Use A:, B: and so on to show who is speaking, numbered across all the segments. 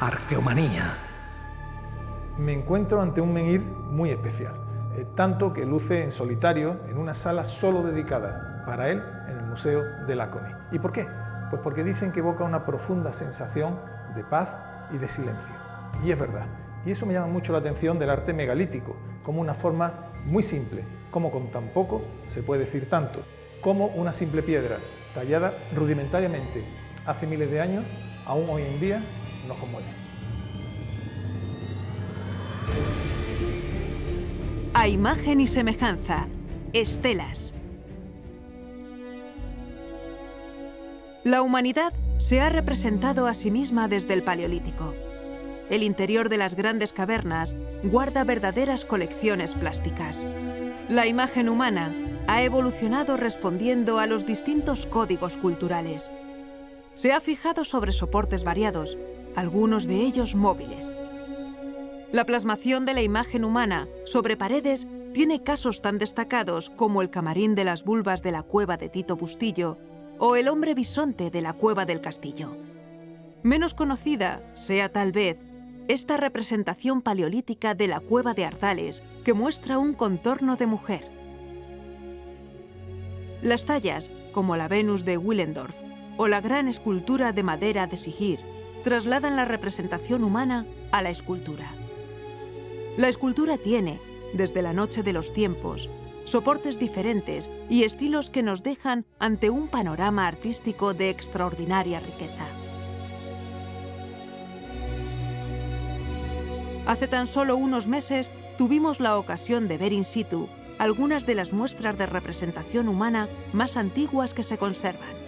A: Arqueomanía. Me encuentro ante un menhir muy especial, tanto que luce en solitario en una sala solo dedicada para él en el Museo de Laconie. ¿Y por qué? Pues porque dicen que evoca una profunda sensación de paz y de silencio. Y es verdad. Y eso me llama mucho la atención del arte megalítico, como una forma muy simple, como con tan poco se puede decir tanto, como una simple piedra tallada rudimentariamente hace miles de años, aún hoy en día nos conmueve.
B: A imagen y semejanza, estelas. La humanidad se ha representado a sí misma desde el Paleolítico. El interior de las grandes cavernas guarda verdaderas colecciones plásticas. La imagen humana ha evolucionado respondiendo a los distintos códigos culturales. Se ha fijado sobre soportes variados, algunos de ellos móviles. La plasmación de la imagen humana sobre paredes tiene casos tan destacados como el camarín de las vulvas de la cueva de Tito Bustillo o el hombre bisonte de la cueva del Castillo. Menos conocida sea tal vez esta representación paleolítica de la cueva de Ardales que muestra un contorno de mujer. Las tallas, como la Venus de Willendorf o la gran escultura de madera de Sigir, trasladan la representación humana a la escultura. La escultura tiene, desde la noche de los tiempos, soportes diferentes y estilos que nos dejan ante un panorama artístico de extraordinaria riqueza. Hace tan solo unos meses tuvimos la ocasión de ver in situ algunas de las muestras de representación humana más antiguas que se conservan.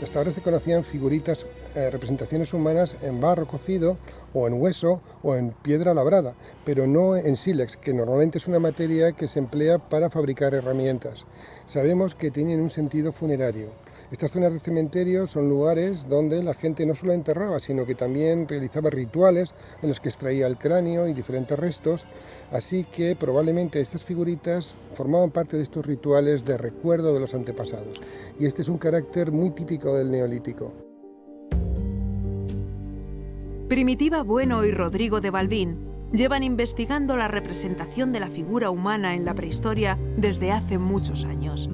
C: Hasta ahora se conocían figuritas, representaciones humanas en barro cocido o en hueso o en piedra labrada, pero no en sílex, que normalmente es una materia que se emplea para fabricar herramientas. Sabemos que tienen un sentido funerario. Estas zonas de cementerio son lugares donde la gente no solo enterraba, sino que también realizaba rituales en los que extraía el cráneo y diferentes restos, así que probablemente estas figuritas formaban parte de estos rituales de recuerdo de los antepasados. Y este es un carácter muy típico del Neolítico.
B: Primitiva Bueno y Rodrigo de Balbín llevan investigando la representación de la figura humana en la prehistoria desde hace muchos años.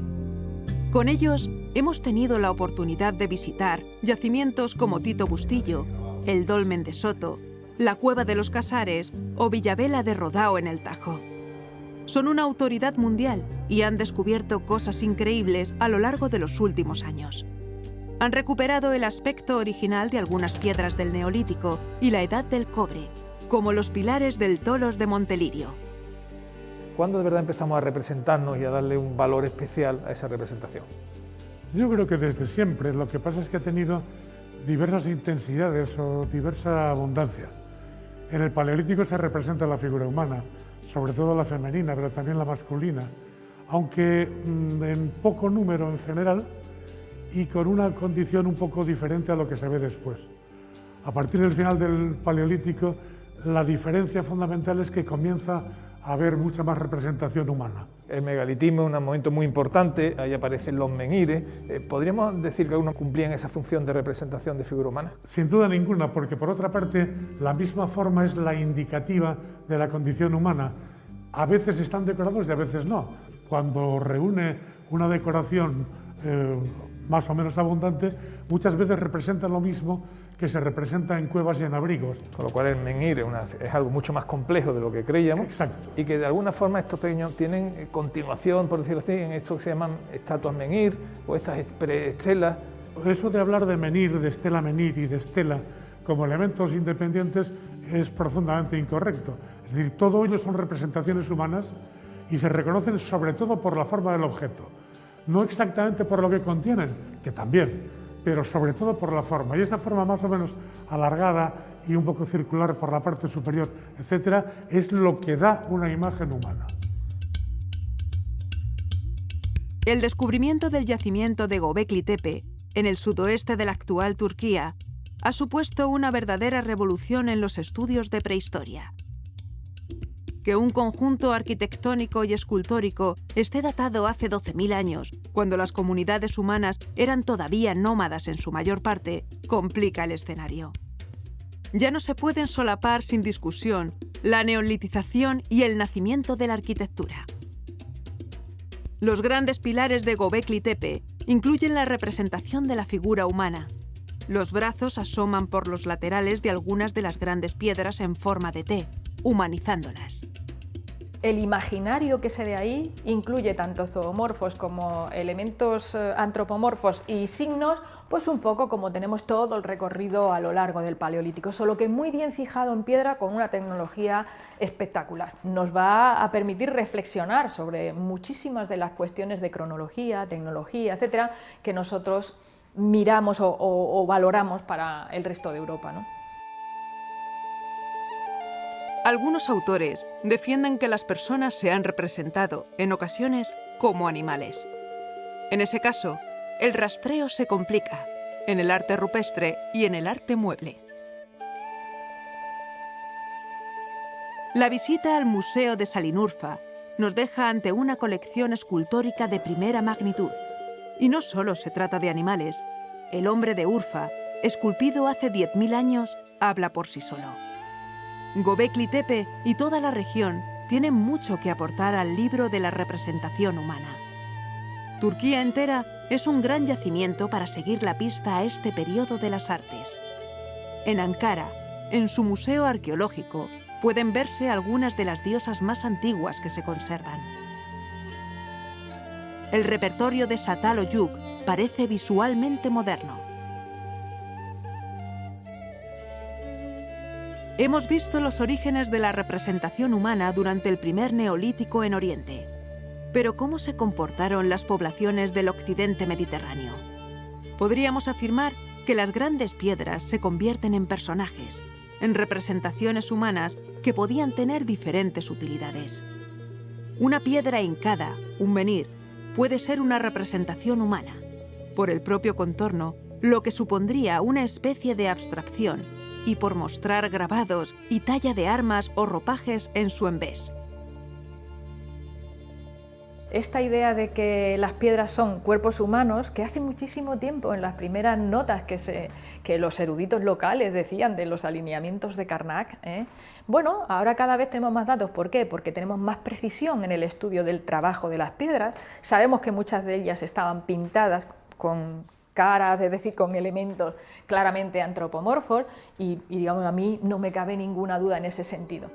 B: Con ellos hemos tenido la oportunidad de visitar yacimientos como Tito Bustillo, el Dolmen de Soto, la Cueva de los Casares o Villavela de Rodao en el Tajo. Son una autoridad mundial y han descubierto cosas increíbles a lo largo de los últimos años. Han recuperado el aspecto original de algunas piedras del Neolítico y la Edad del Cobre, como los pilares del Tolos de Montelirio.
A: ¿Cuándo de verdad empezamos a representarnos y a darle un valor especial a esa representación?
D: Yo creo que desde siempre. Lo que pasa es que ha tenido diversas intensidades o diversa abundancia. En el Paleolítico se representa la figura humana, sobre todo la femenina, pero también la masculina, aunque en poco número en general y con una condición un poco diferente a lo que se ve después. A partir del final del Paleolítico, la diferencia fundamental es que comienza a haber mucha más representación humana.
A: El megalitismo es un momento muy importante, ahí aparecen los menhires. ¿Podríamos decir que algunos cumplían esa función de representación de figura humana?
D: Sin duda ninguna, porque por otra parte, la misma forma es la indicativa de la condición humana. A veces están decorados y a veces no. Cuando reúne una decoración más o menos abundante, muchas veces representan lo mismo que se representa en cuevas y en abrigos.
A: Con lo cual el menhir es algo mucho más complejo de lo que creíamos.
D: Exacto.
A: Y que de alguna forma estos pequeños tienen continuación, por decirlo así, en esto que se llaman estatuas menhir o estas preestelas.
D: Eso de hablar de menhir, de estela menhir y de estela como elementos independientes es profundamente incorrecto. Es decir, todo ello son representaciones humanas y se reconocen sobre todo por la forma del objeto. No exactamente por lo que contienen, que también, pero sobre todo por la forma. Y esa forma más o menos alargada y un poco circular por la parte superior, etcétera, es lo que da una imagen humana.
B: El descubrimiento del yacimiento de Göbekli Tepe, en el sudoeste de la actual Turquía, ha supuesto una verdadera revolución en los estudios de prehistoria. Que un conjunto arquitectónico y escultórico esté datado hace 12.000 años, cuando las comunidades humanas eran todavía nómadas en su mayor parte, complica el escenario. ya no se pueden solapar sin discusión la neolitización y el nacimiento de la arquitectura. Los grandes pilares de Göbekli Tepe incluyen la representación de la figura humana. Los brazos asoman por los laterales de algunas de las grandes piedras en forma de T, humanizándolas.
E: El imaginario que se ve ahí incluye tanto zoomorfos como elementos antropomorfos y signos, pues un poco como tenemos todo el recorrido a lo largo del Paleolítico, solo que muy bien fijado en piedra con una tecnología espectacular. Nos va a permitir reflexionar sobre muchísimas de las cuestiones de cronología, tecnología, etcétera, que nosotros miramos o valoramos para el resto de Europa, ¿no?
B: Algunos autores defienden que las personas se han representado, en ocasiones, como animales. En ese caso, el rastreo se complica en el arte rupestre y en el arte mueble. La visita al Museo de Salinurfa nos deja ante una colección escultórica de primera magnitud. Y no solo se trata de animales. El hombre de Urfa, esculpido hace 10.000 años, habla por sí solo. Göbekli Tepe y toda la región tienen mucho que aportar al libro de la representación humana. Turquía entera es un gran yacimiento para seguir la pista a este periodo de las artes. En Ankara, en su museo arqueológico, pueden verse algunas de las diosas más antiguas que se conservan. El repertorio de Satal Oyuk parece visualmente moderno. Hemos visto los orígenes de la representación humana durante el primer neolítico en Oriente. Pero ¿cómo se comportaron las poblaciones del occidente mediterráneo? Podríamos afirmar que las grandes piedras se convierten en personajes, en representaciones humanas que podían tener diferentes utilidades. Una piedra hincada, un menhir, puede ser una representación humana, por el propio contorno, lo que supondría una especie de abstracción, y por mostrar grabados y talla de armas o ropajes en su envés.
E: Esta idea de que las piedras son cuerpos humanos, que hace muchísimo tiempo en las primeras notas que los eruditos locales decían de los alineamientos de Karnak, bueno, ahora cada vez tenemos más datos. ¿Por qué? Porque tenemos más precisión en el estudio del trabajo de las piedras. Sabemos que muchas de ellas estaban pintadas con caras, es decir, con elementos claramente antropomorfos y digamos, a mí no me cabe ninguna duda en ese sentido.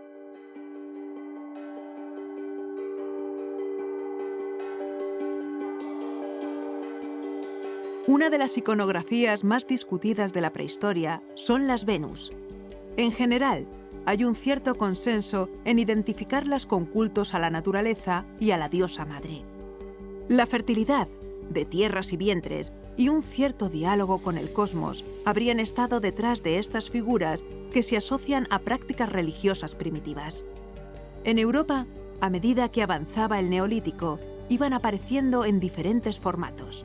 B: Una de las iconografías más discutidas de la prehistoria son las Venus. En general, hay un cierto consenso en identificarlas con cultos a la naturaleza y a la diosa madre. La fertilidad, de tierras y vientres, y un cierto diálogo con el cosmos habrían estado detrás de estas figuras que se asocian a prácticas religiosas primitivas. En Europa, a medida que avanzaba el Neolítico, iban apareciendo en diferentes formatos.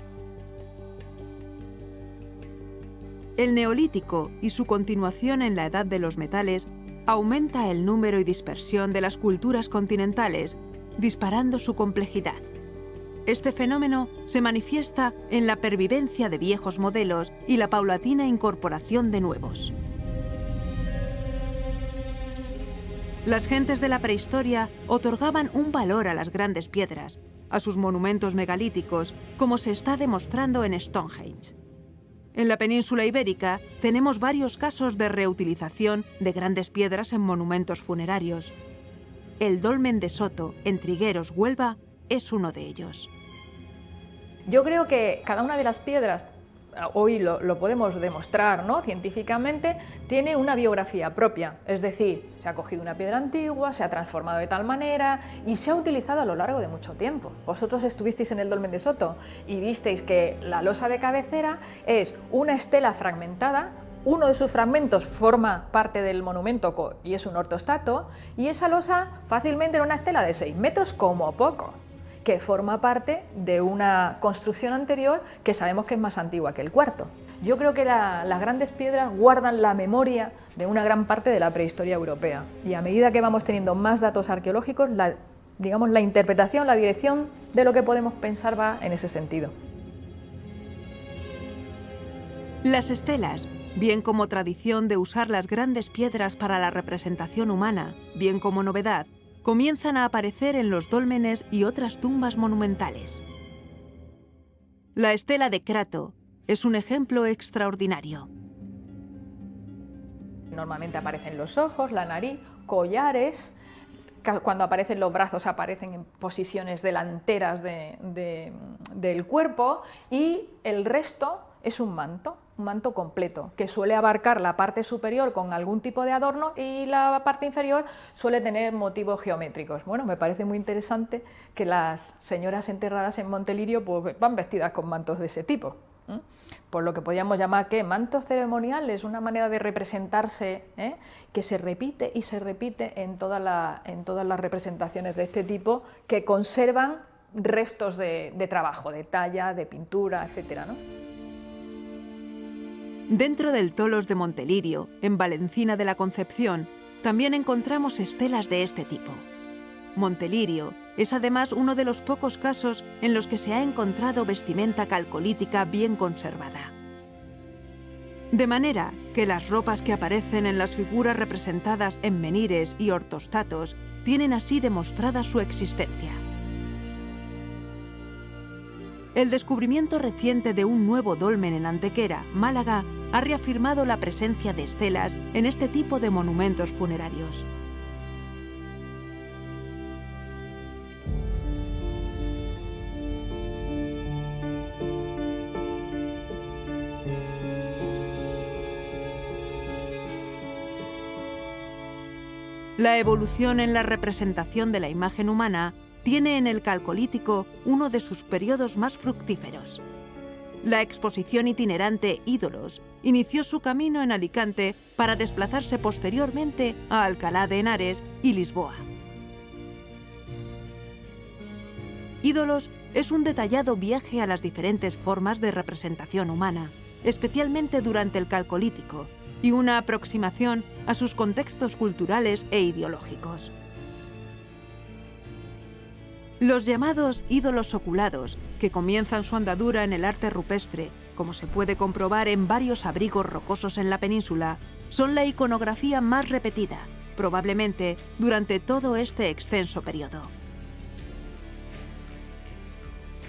B: El Neolítico y su continuación en la Edad de los Metales aumenta el número y dispersión de las culturas continentales, disparando su complejidad. Este fenómeno se manifiesta en la pervivencia de viejos modelos y la paulatina incorporación de nuevos. Las gentes de la prehistoria otorgaban un valor a las grandes piedras, a sus monumentos megalíticos, como se está demostrando en Stonehenge. En la península ibérica tenemos varios casos de reutilización de grandes piedras en monumentos funerarios. El dolmen de Soto, en Trigueros, Huelva, es uno de ellos.
E: Yo creo que cada una de las piedras, hoy lo podemos demostrar, ¿no?, científicamente, tiene una biografía propia. Es decir, se ha cogido una piedra antigua, se ha transformado de tal manera y se ha utilizado a lo largo de mucho tiempo. Vosotros estuvisteis en el dolmen de Soto y visteis que la losa de cabecera es una estela fragmentada. Uno de sus fragmentos forma parte del monumento y es un ortostato, y esa losa fácilmente era una estela de 6 metros como poco, que forma parte de una construcción anterior que sabemos que es más antigua que el cuarto. Yo creo que las grandes piedras guardan la memoria de una gran parte de la prehistoria europea, y a medida que vamos teniendo más datos arqueológicos, la interpretación, la dirección de lo que podemos pensar va en ese sentido.
B: Las estelas bien como tradición de usar las grandes piedras para la representación humana, bien como novedad, comienzan a aparecer en los dólmenes y otras tumbas monumentales. La estela de Crato es un ejemplo extraordinario.
E: Normalmente aparecen los ojos, la nariz, collares. Cuando aparecen los brazos aparecen en posiciones delanteras del cuerpo, y el resto es un manto completo, que suele abarcar la parte superior con algún tipo de adorno y la parte inferior suele tener motivos geométricos. Bueno, me parece muy interesante que las señoras enterradas en Montelirio pues, van vestidas con mantos de ese tipo. Por lo que podríamos llamar que mantos ceremoniales, una manera de representarse que se repite y se repite en todas las representaciones de este tipo, que conservan restos de trabajo, de talla, de pintura, etcétera, ¿no?
B: Dentro del Tolos de Montelirio, en Valencina de la Concepción, también encontramos estelas de este tipo. Montelirio es además uno de los pocos casos en los que se ha encontrado vestimenta calcolítica bien conservada. De manera que las ropas que aparecen en las figuras representadas en menhires y ortostatos tienen así demostrada su existencia. El descubrimiento reciente de un nuevo dolmen en Antequera, Málaga, ha reafirmado la presencia de estelas en este tipo de monumentos funerarios. La evolución en la representación de la imagen humana tiene en el Calcolítico uno de sus periodos más fructíferos. La exposición itinerante Ídolos inició su camino en Alicante para desplazarse posteriormente a Alcalá de Henares y Lisboa. Ídolos es un detallado viaje a las diferentes formas de representación humana, especialmente durante el Calcolítico, y una aproximación a sus contextos culturales e ideológicos. Los llamados ídolos oculados, que comienzan su andadura en el arte rupestre, como se puede comprobar en varios abrigos rocosos en la península, son la iconografía más repetida, probablemente durante todo este extenso periodo.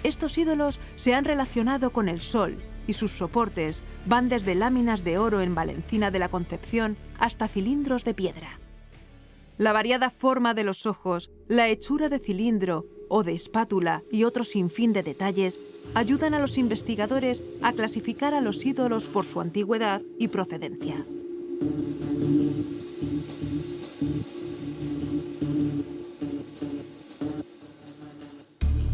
B: Estos ídolos se han relacionado con el sol, y sus soportes van desde láminas de oro en Valencina de la Concepción hasta cilindros de piedra. La variada forma de los ojos, la hechura de cilindro o de espátula y otro sinfín de detalles ayudan a los investigadores a clasificar a los ídolos por su antigüedad y procedencia.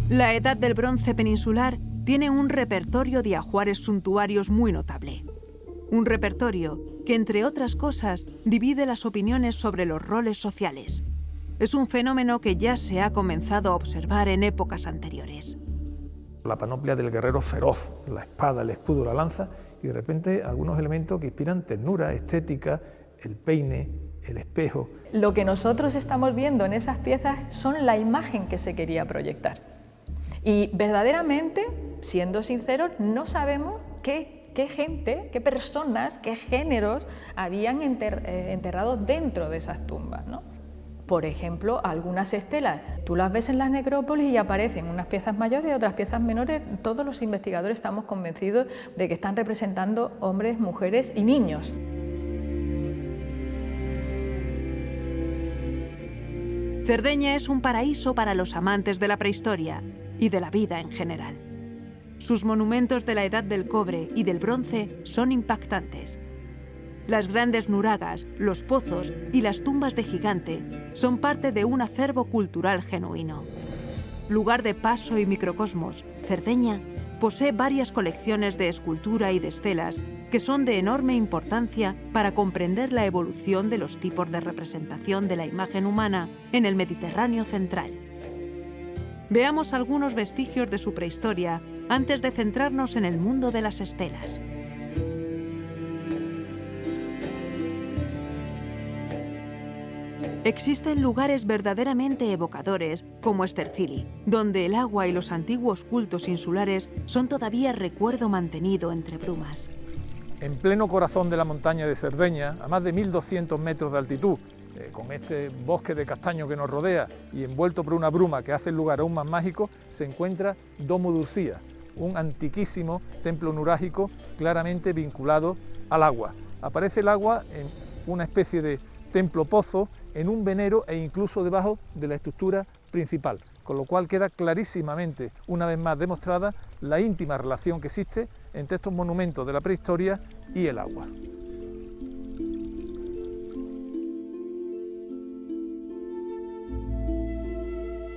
B: La Edad del Bronce peninsular tiene un repertorio de ajuares suntuarios muy notable. Un repertorio que, entre otras cosas, divide las opiniones sobre los roles sociales. Es un fenómeno que ya se ha comenzado a observar en épocas anteriores.
A: La panoplia del guerrero feroz, la espada, el escudo, la lanza, y de repente algunos elementos que inspiran ternura, estética, el peine, el espejo.
E: Lo que nosotros estamos viendo en esas piezas son la imagen que se quería proyectar. Y verdaderamente, siendo sinceros, no sabemos qué gente, qué personas, qué géneros habían enterrado dentro de esas tumbas, ¿no? Por ejemplo, algunas estelas, tú las ves en las necrópolis y aparecen unas piezas mayores y otras piezas menores. Todos los investigadores estamos convencidos de que están representando hombres, mujeres y niños.
B: Cerdeña es un paraíso para los amantes de la prehistoria y de la vida en general. Sus monumentos de la Edad del Cobre y del Bronce son impactantes. Las grandes nuragas, los pozos y las tumbas de gigante son parte de un acervo cultural genuino. Lugar de paso y microcosmos, Cerdeña posee varias colecciones de escultura y de estelas que son de enorme importancia para comprender la evolución de los tipos de representación de la imagen humana en el Mediterráneo central. Veamos algunos vestigios de su prehistoria antes de centrarnos en el mundo de las estelas. Existen lugares verdaderamente evocadores, como Estercili, donde el agua y los antiguos cultos insulares son todavía recuerdo mantenido entre brumas.
A: en pleno corazón de la montaña de Cerdeña, a más de 1200 metros de altitud, con este bosque de castaño que nos rodea y envuelto por una bruma que hace el lugar aún más mágico, se encuentra Domo de Ursía, un antiquísimo templo nurágico claramente vinculado al agua. Aparece el agua en una especie de templo pozo, en un venero e incluso debajo de la estructura principal, con lo cual queda clarísimamente, una vez más demostrada, la íntima relación que existe entre estos monumentos de la prehistoria y el agua.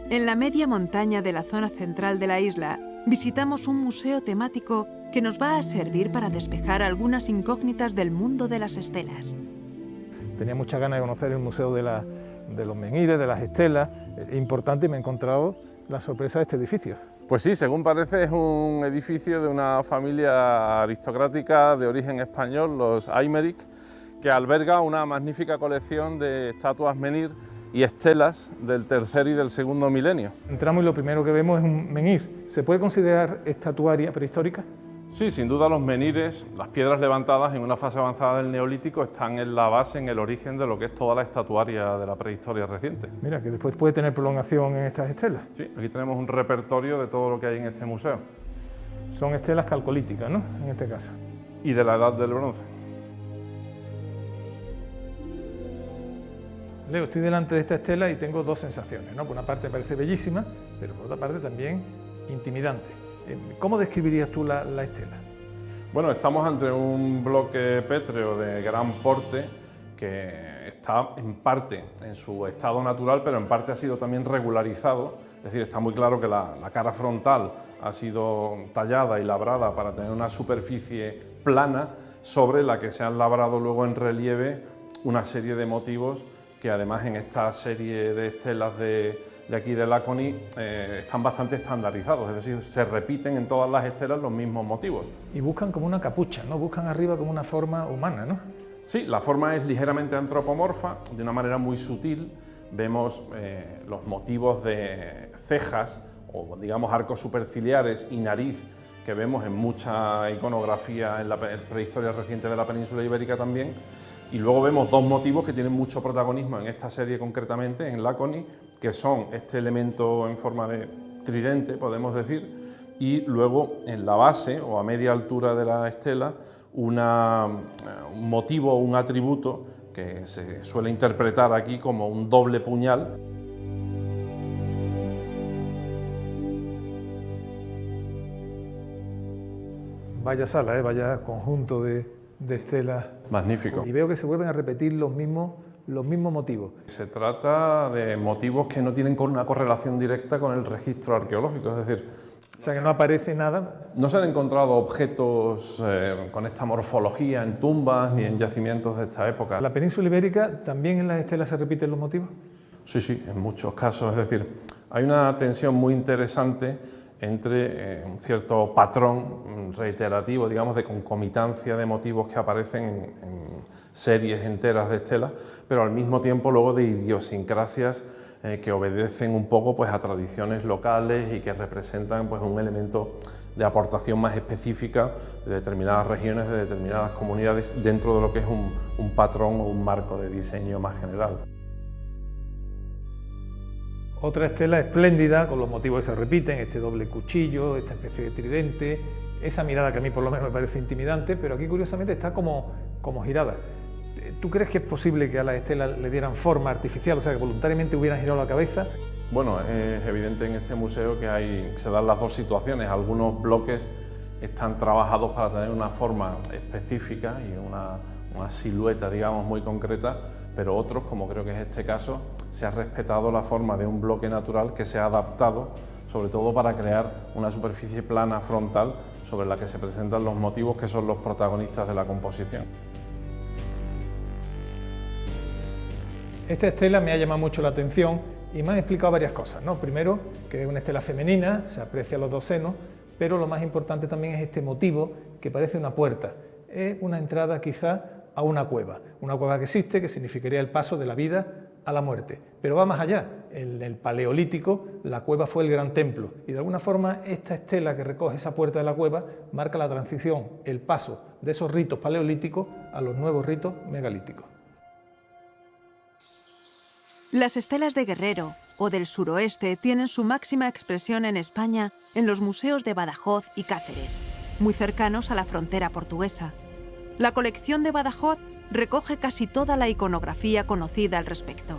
B: En la media montaña de la zona central de la isla, visitamos un museo temático que nos va a servir para despejar algunas incógnitas del mundo de las estelas.
A: Tenía muchas ganas de conocer el Museo de los Menhires, de las estelas. Importante, y me he encontrado la sorpresa de este edificio.
F: Pues sí, según parece es un edificio de una familia aristocrática de origen español, los Aymeric, que alberga una magnífica colección de estatuas menhir y estelas del tercer y del segundo milenio.
A: Entramos y lo primero que vemos es un menhir. ¿Se puede considerar estatuaria prehistórica?
F: Sí, sin duda los menhires, las piedras levantadas en una fase avanzada del Neolítico, están en la base, en el origen de lo que es toda la estatuaria de la prehistoria reciente.
A: Mira, que después puede tener prolongación en estas estelas.
F: Sí, aquí tenemos un repertorio de todo lo que hay en este museo.
A: Son estelas calcolíticas, ¿no?, en este caso.
F: Y de la edad del bronce.
A: Leo, estoy delante de esta estela y tengo dos sensaciones, ¿no? Por una parte me parece bellísima, pero por otra parte también intimidante. ¿Cómo describirías tú la estela?
F: Bueno, estamos ante un bloque pétreo de gran porte que está en parte en su estado natural, pero en parte ha sido también regularizado. Es decir, está muy claro que la cara frontal ha sido tallada y labrada para tener una superficie plana sobre la que se han labrado luego en relieve una serie de motivos que además en esta serie de estelas de aquí de Laconi están bastante estandarizados, es decir, se repiten en todas las estelas los mismos motivos.
A: Y buscan como una capucha, ¿no? Buscan arriba como una forma humana, ¿no?
F: Sí, la forma es ligeramente antropomorfa, de una manera muy sutil. Vemos los motivos de cejas o, digamos, arcos superciliares y nariz que vemos en mucha iconografía en la prehistoria reciente de la península ibérica también. Y luego vemos dos motivos que tienen mucho protagonismo en esta serie concretamente, en Laconi, que son este elemento en forma de tridente, podemos decir, y luego en la base o a media altura de la estela un motivo o un atributo que se suele interpretar aquí como un doble puñal.
A: Vaya sala, vaya conjunto de estelas.
F: Magnífico.
A: Y veo que se vuelven a repetir los mismos motivos.
F: Se trata de motivos que no tienen una correlación directa con el registro arqueológico, es decir,
A: o sea, que no aparece nada.
F: No se han encontrado objetos con esta morfología en tumbas ni en yacimientos de esta época.
A: ¿En la península ibérica también en las estelas se repiten los motivos?
F: Sí, en muchos casos. Es decir, hay una tensión muy interesante entre un cierto patrón reiterativo, digamos, de concomitancia de motivos que aparecen en series enteras de estelas, pero al mismo tiempo luego de idiosincrasias que obedecen un poco pues, a tradiciones locales y que representan pues, un elemento de aportación más específica de determinadas regiones, de determinadas comunidades, dentro de lo que es un patrón o un marco de diseño más general.
A: Otra estela espléndida, con los motivos que se repiten, este doble cuchillo, esta especie de tridente, esa mirada que a mí por lo menos me parece intimidante, pero aquí curiosamente está como girada. ¿Tú crees que es posible que a las estelas le dieran forma artificial, o sea, que voluntariamente hubieran girado la cabeza?
F: Bueno, es evidente en este museo que se dan las dos situaciones. Algunos bloques están trabajados para tener una forma específica y una silueta, digamos, muy concreta, pero otros, como creo que es este caso, se ha respetado la forma de un bloque natural que se ha adaptado, sobre todo para crear una superficie plana frontal sobre la que se presentan los motivos que son los protagonistas de la composición.
A: Esta estela me ha llamado mucho la atención y me han explicado varias cosas, ¿no? Primero, que es una estela femenina, se aprecia los dos senos, pero lo más importante también es este motivo que parece una puerta. Es una entrada quizá a una cueva que existe, que significaría el paso de la vida a la muerte. Pero va más allá. En el Paleolítico la cueva fue el gran templo y de alguna forma esta estela que recoge esa puerta de la cueva marca la transición, el paso de esos ritos paleolíticos a los nuevos ritos megalíticos.
B: Las estelas de Guerrero o del suroeste tienen su máxima expresión en España en los museos de Badajoz y Cáceres, muy cercanos a la frontera portuguesa. La colección de Badajoz recoge casi toda la iconografía conocida al respecto.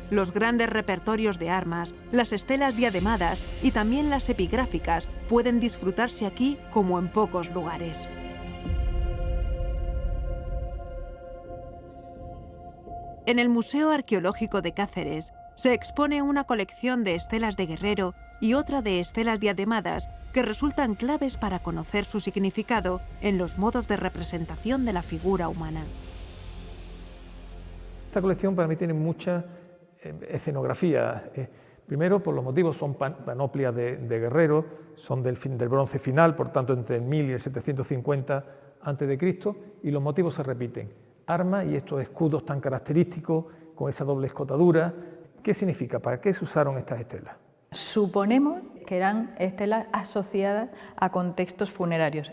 B: Los grandes repertorios de armas, las estelas diademadas y también las epigráficas pueden disfrutarse aquí como en pocos lugares. En el Museo Arqueológico de Cáceres se expone una colección de estelas de Guerrero y otra de estelas diademadas que resultan claves para conocer su significado en los modos de representación de la figura humana.
A: Esta colección para mí tiene mucha escenografía. Primero, por los motivos, son panoplias de Guerrero, son del bronce final, por tanto entre el 1000 y el 750 a.C., y los motivos se repiten. Armas y estos escudos tan característicos, con esa doble escotadura. ¿Qué significa? ¿Para qué se usaron estas estelas?
E: Suponemos que eran estelas asociadas a contextos funerarios.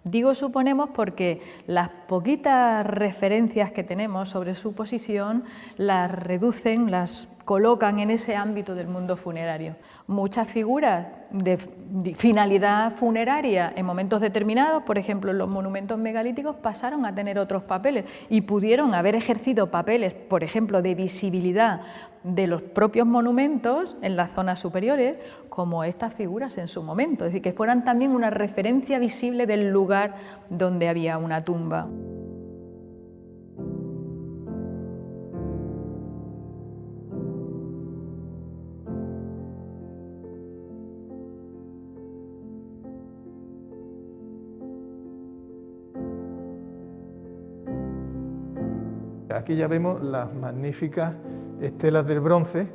E: Digo suponemos porque las poquitas referencias que tenemos sobre su posición las reducen, las colocan en ese ámbito del mundo funerario. Muchas figuras de finalidad funeraria en momentos determinados, por ejemplo en los monumentos megalíticos, pasaron a tener otros papeles y pudieron haber ejercido papeles, por ejemplo, de visibilidad de los propios monumentos en las zonas superiores, como estas figuras en su momento, es decir, que fueran también una referencia visible del lugar donde había una tumba.
A: Aquí ya vemos las magníficas estelas del bronce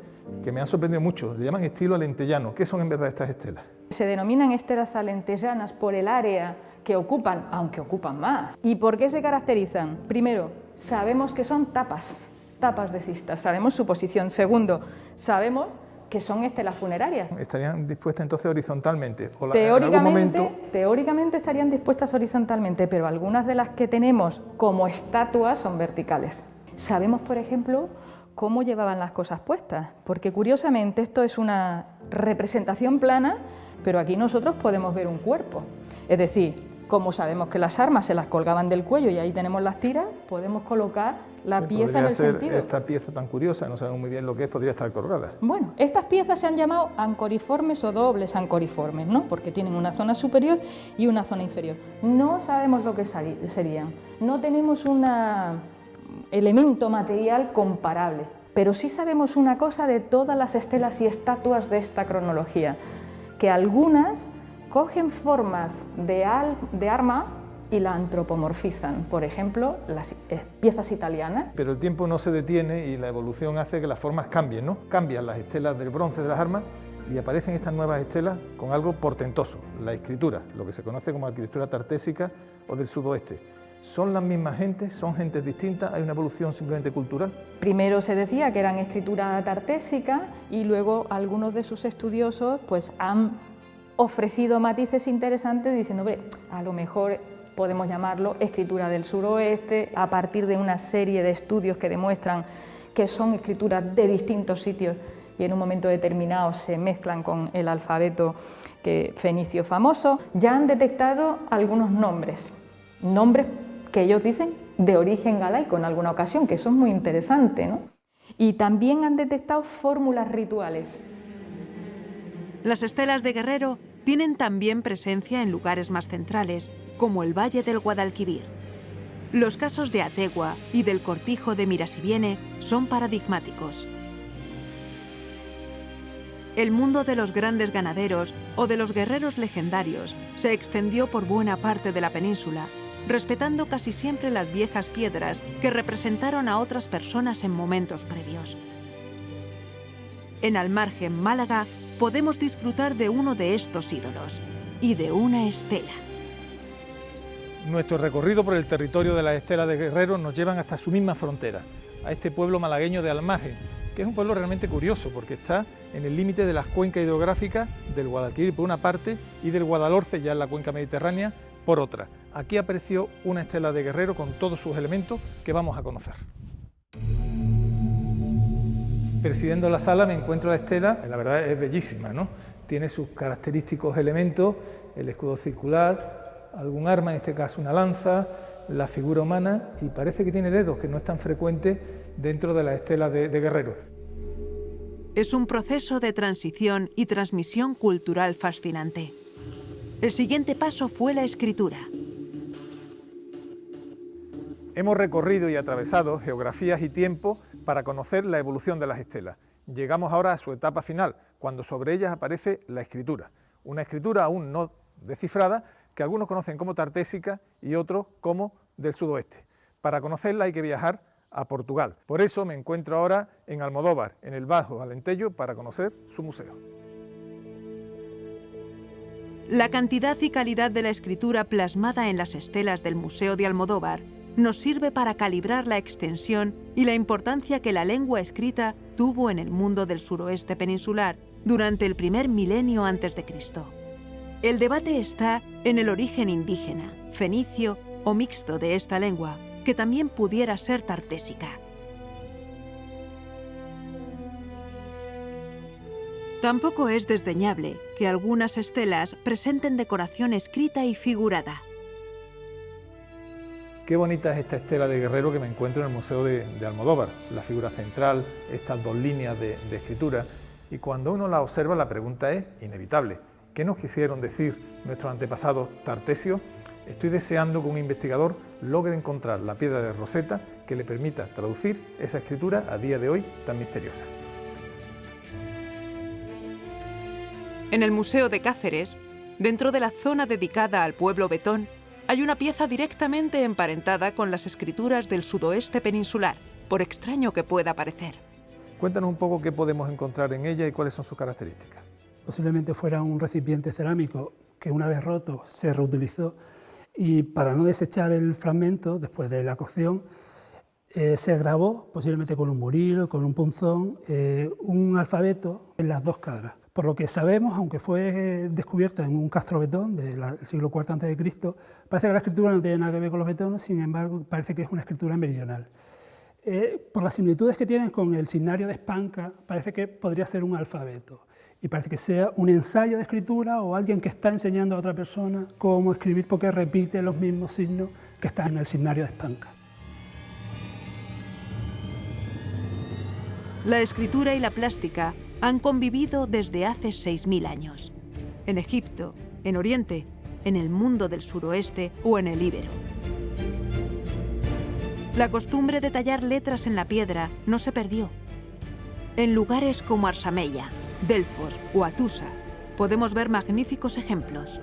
A: que me han sorprendido mucho. Le llaman estilo alentellano. ¿Qué son en verdad estas estelas?
E: Se denominan estelas alentellanas por el área que ocupan, aunque ocupan más. ¿Y por qué se caracterizan? Primero, sabemos que son tapas de cistas, sabemos su posición. Segundo, sabemos que son estelas funerarias.
A: ¿Estarían dispuestas entonces horizontalmente? ¿O
E: teóricamente estarían dispuestas horizontalmente, pero algunas de las que tenemos como estatuas son verticales. Sabemos, por ejemplo, cómo llevaban las cosas puestas, porque curiosamente esto es una representación plana, pero aquí nosotros podemos ver un cuerpo. Es decir, como sabemos que las armas se las colgaban del cuello y ahí tenemos las tiras, podemos colocar la pieza en el sentido.
A: Esta pieza tan curiosa, no sabemos muy bien lo que es, podría estar colgada.
E: Bueno, estas piezas se han llamado ancoriformes o dobles ancoriformes, ¿no? Porque tienen una zona superior y una zona inferior. No sabemos lo que serían, no tenemos un elemento material comparable, pero sí sabemos una cosa de todas las estelas y estatuas de esta cronología, que algunas cogen formas de arma y la antropomorfizan, por ejemplo, las piezas italianas.
A: Pero el tiempo no se detiene y la evolución hace que las formas cambien, ¿no? Cambian las estelas del bronce de las armas y aparecen estas nuevas estelas con algo portentoso, la escritura, lo que se conoce como arquitectura tartésica o del sudoeste. ¿Son las mismas gentes? ¿Son gentes distintas? ¿Hay una evolución simplemente cultural?
E: Primero se decía que eran escritura tartésica y luego algunos de sus estudiosos pues, han ofrecido matices interesantes diciendo, hombre, a lo mejor podemos llamarlo escritura del suroeste, a partir de una serie de estudios que demuestran que son escrituras de distintos sitios y en un momento determinado se mezclan con el alfabeto fenicio famoso. Ya han detectado algunos nombres que ellos dicen de origen galaico en alguna ocasión, que son muy interesantes, ¿no? Y también han detectado fórmulas rituales.
B: Las estelas de Guerrero tienen también presencia en lugares más centrales, como el Valle del Guadalquivir. Los casos de Ategua y del Cortijo de Mirasiviene son paradigmáticos. El mundo de los grandes ganaderos o de los guerreros legendarios se extendió por buena parte de la península, respetando casi siempre las viejas piedras que representaron a otras personas en momentos previos. En Almargen, Málaga, podemos disfrutar de uno de estos ídolos y de una estela.
A: Nuestro recorrido por el territorio de las estelas de Guerrero nos llevan hasta su misma frontera, a este pueblo malagueño de Almargen, que es un pueblo realmente curioso porque está en el límite de las cuencas hidrográficas del Guadalquivir por una parte y del Guadalhorce, ya en la cuenca mediterránea, por otra. Aquí apareció una estela de Guerrero con todos sus elementos que vamos a conocer. Presidiendo la sala me encuentro la estela, la verdad es bellísima, ¿no? Tiene sus característicos elementos, el escudo circular, algún arma, en este caso una lanza, la figura humana, y parece que tiene dedos, que no es tan frecuente dentro de la estela de Guerrero.
B: Es un proceso de transición y transmisión cultural fascinante. El siguiente paso fue la escritura.
A: Hemos recorrido y atravesado geografías y tiempo para conocer la evolución de las estelas. Llegamos ahora a su etapa final, cuando sobre ellas aparece la escritura. Una escritura aún no descifrada, que algunos conocen como tartésica y otros como del sudoeste. Para conocerla hay que viajar a Portugal. Por eso me encuentro ahora en Almodóvar, en el Bajo Alentejo, para conocer su museo.
B: La cantidad y calidad de la escritura plasmada en las estelas del Museo de Almodóvar nos sirve para calibrar la extensión y la importancia que la lengua escrita tuvo en el mundo del suroeste peninsular durante el primer milenio antes de Cristo. El debate está en el origen indígena, fenicio o mixto de esta lengua, que también pudiera ser tartésica. Tampoco es desdeñable que algunas estelas presenten decoración escrita y figurada.
A: Qué bonita es esta estela de Guerrero que me encuentro en el Museo de Almodóvar. La figura central, estas dos líneas de escritura, y cuando uno la observa la pregunta es inevitable. ¿Qué nos quisieron decir nuestros antepasados tartesios? Estoy deseando que un investigador logre encontrar la piedra de Rosetta que le permita traducir esa escritura a día de hoy tan misteriosa.
B: En el Museo de Cáceres, dentro de la zona dedicada al pueblo vetón, hay una pieza directamente emparentada con las escrituras del sudoeste peninsular, por extraño que pueda parecer.
A: Cuéntanos un poco qué podemos encontrar en ella y cuáles son sus características.
G: Posiblemente fuera un recipiente cerámico que una vez roto se reutilizó y para no desechar el fragmento después de la cocción se grabó, posiblemente con un buril o con un punzón, un alfabeto en las dos caras. Por lo que sabemos, aunque fue descubierta en un castro betón del siglo IV a.C., parece que la escritura no tiene nada que ver con los betones, sin embargo parece que es una escritura meridional. Por las similitudes que tienen con el signario de Espanca, parece que podría ser un alfabeto. Y parece que sea un ensayo de escritura o alguien que está enseñando a otra persona cómo escribir porque repite los mismos signos que están en el signario de Espanca.
B: La escritura y la plástica han convivido desde hace 6.000 años. En Egipto, en Oriente, en el mundo del suroeste o en el Íbero. La costumbre de tallar letras en la piedra no se perdió. En lugares como Arsameya, Delfos o Atusa podemos ver magníficos ejemplos.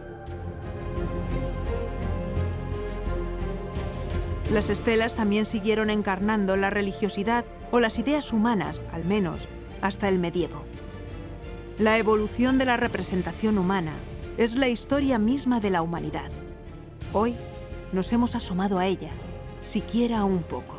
B: Las estelas también siguieron encarnando la religiosidad o las ideas humanas, al menos, hasta el medievo. La evolución de la representación humana es la historia misma de la humanidad. Hoy nos hemos asomado a ella, siquiera un poco.